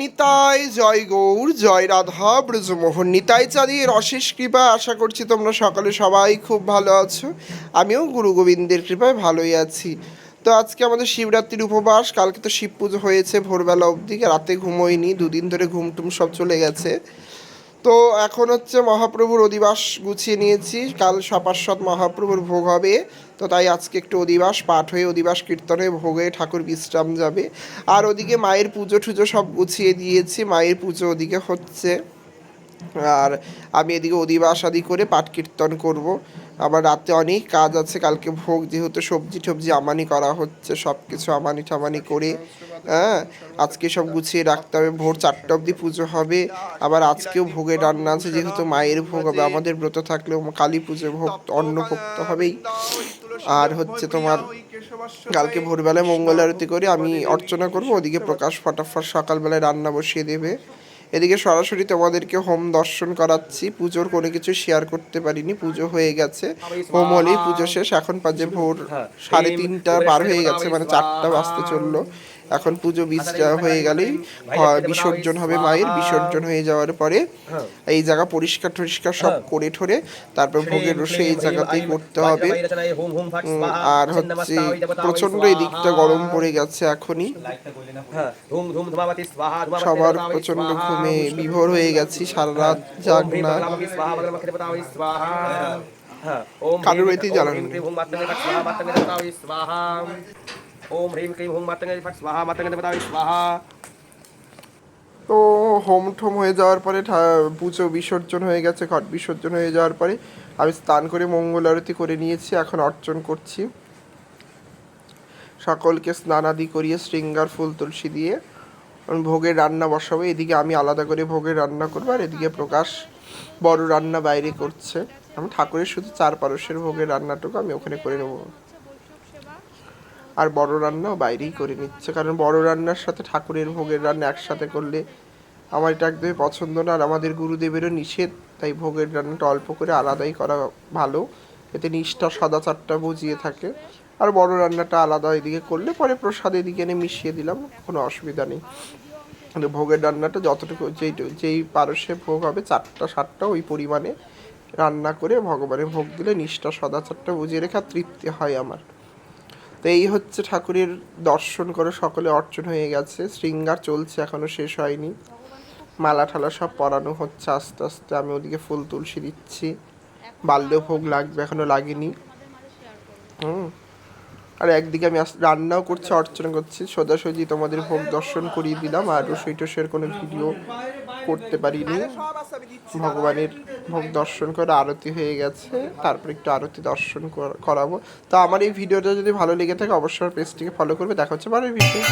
নিতাই, জয় গৌর, জয় রাধা ব্রজমোহন। নিতাই চাঁদের অশেষ কৃপা, আশা করছি তোমরা সকালে সবাই খুব ভালো আছো। আমিও গুরু গোবিন্দের কৃপায় ভালোই আছি। তো আজকে আমাদের শিবরাত্রির উপবাস। কালকে তো শিব পুজো হয়েছে ভোরবেলা অবধি, রাতে ঘুমোইনি, দুদিন ধরে ঘুমটুম সব চলে গেছে। তো এখন হচ্ছে মহাপ্রভুর অধিবাস গুছিয়ে নিয়েছি, কাল সপাশ্বত মহাপ্রভুর ভোগ হবে। তো তাই আজকে একটু অধিবাস পাঠ হয়ে, অধিবাস কীর্তন হয়ে ভোগে ঠাকুর বিশ্রাম যাবে। আর ওদিকে মায়ের পুজো টুজো সব গুছিয়ে দিয়েছি, মায়ের পুজো ওদিকে হচ্ছে। আর আমি এদিকে অধিবাস আদি করে পাঠ কীর্তন করব। আবার রাতে অনেক কাজ আছে, কালকে ভোগ যেহেতু সবজি টবজি আমানি করা হচ্ছে, সব কিছু আমানি টামানি করে হ্যাঁ আজকে সব গুছিয়ে রাখতে হবে। ভোর 4টা অবধি পুজো হবে। আবার আজকেও ভোগের রান্না আছে, যেহেতু মায়ের ভোগ হবে। আমাদের ব্রত থাকলেও কালী পুজো ভোগ, অন্ন ভোগ তো হবেই। আর হচ্ছে তোমার কালকে ভোরবেলায় মঙ্গল আরতি করে আমি অর্চনা করব, ওদিকে প্রকাশ ফটাফট সকালবেলায় রান্না বসিয়ে দেবে। এদিকে সরাসরি তোমাদেরকে হোম দর্শন করাচ্ছি। পুজোর কোনো কিছু শেয়ার করতে পারিনি, পুজো হয়ে গেছে, হোম হলেই পুজো শেষ। এখন বাজে ভোর 3:30 পার হয়ে গেছে, মানে 4টা বাজতে চললো। এখন পুজো হয়ে গেলেই বিসর্জন হবে মায়ের। বিসর্জন হয়ে যাওয়ার পরে এই জায়গা পরিষ্কার টরিষ্কার সব করে ঠরে তারপর ভোগের রসে এই জায়গাতেই করতে হবে। আর হচ্ছে প্রচন্ড এই দিকটা গরম পড়ে গেছে এখনই, সবার প্রচন্ড ঘুমে বিভোর হয়ে গেছি, সারা রাত জাগনা, কারোর বাড়িতেই জ্বালানো নেই। ওম হ্রিম ক্রিম হুম মাতঙ্গে ফট স্বাহা মাতঙ্গে দেবতায় স্বাহা। তো হোম ঠোম হয়ে যাওয়ার পরে পুজো বিসর্জন হয়ে গেছে, ঘট বিসর্জন হয়ে যাওয়ার পরে আমি স্নান করে মঙ্গল আরতি করে নিয়েছি। এখন অর্চন করছি, সকলকে স্নান আদি করিয়ে শৃঙ্গার ফুল তুলসী দিয়ে ভোগের রান্না বসাবো। এদিকে আমি আলাদা করে ভোগের রান্না করবো, আর এদিকে প্রকাশ বড় রান্না বাইরে করছে। আমি ঠাকুরের শুধু 4 পারসের ভোগের রান্নাটুকু আমি ওখানে করে নেবো, আর বড় রান্নাও বাইরেই করে নিচ্ছে, কারণ বড় রান্নার সাথে ঠাকুরের ভোগের রান্না একসাথে করলে আমার এটা একদমই পছন্দ না, আর আমাদের গুরুদেবেরও নিষেধ। তাই ভোগের রান্নাটা অল্প করে আলাদাই করা ভালো, এতে নিষ্ঠা সদাচারটা বুঝিয়ে থাকে। আর বড় রান্নাটা আলাদা এদিকে করলে পরে প্রসাদ এদিকে এনে মিশিয়ে দিলাম, কোনো অসুবিধা নেই। ভোগের রান্নাটা যতটুকু যেই পারসে ভোগ হবে 4টা 7টা ওই পরিমাণে রান্না করে ভগবানের ভোগ দিলে নিষ্ঠা সদাচারটা বুঝিয়ে রেখে তৃপ্তি হয় আমার। তো এই হচ্ছে ঠাকুরের দর্শন করে সকলে অর্চন হয়ে গেছে, শৃঙ্গার চলছে, এখনও শেষ হয়নি। মালা ঠালা সব পরানো হচ্ছে আস্তে আস্তে। আমি ওদিকে ফুল তুলসী দিচ্ছি, বাল্য ভোগ লাগবে, এখনও লাগেনি। আর একদিকে আমি রান্নাও করছি, অর্চনা করছি, সোজাসুজি তোমাদের ভোগ দর্শন করিয়ে দিলাম। আর রসই টসের কোনো ভিডিও করতে পারিনি। ভগবানের ভোগ দর্শন করে আরতি হয়ে গেছে, তারপর একটু আরতি দর্শন করাবো। তো আমার এই ভিডিওটা যদি ভালো লেগে থাকে অবশ্যই পেজটিকে ফলো করবে। দেখা হচ্ছে পরের ভিডিও।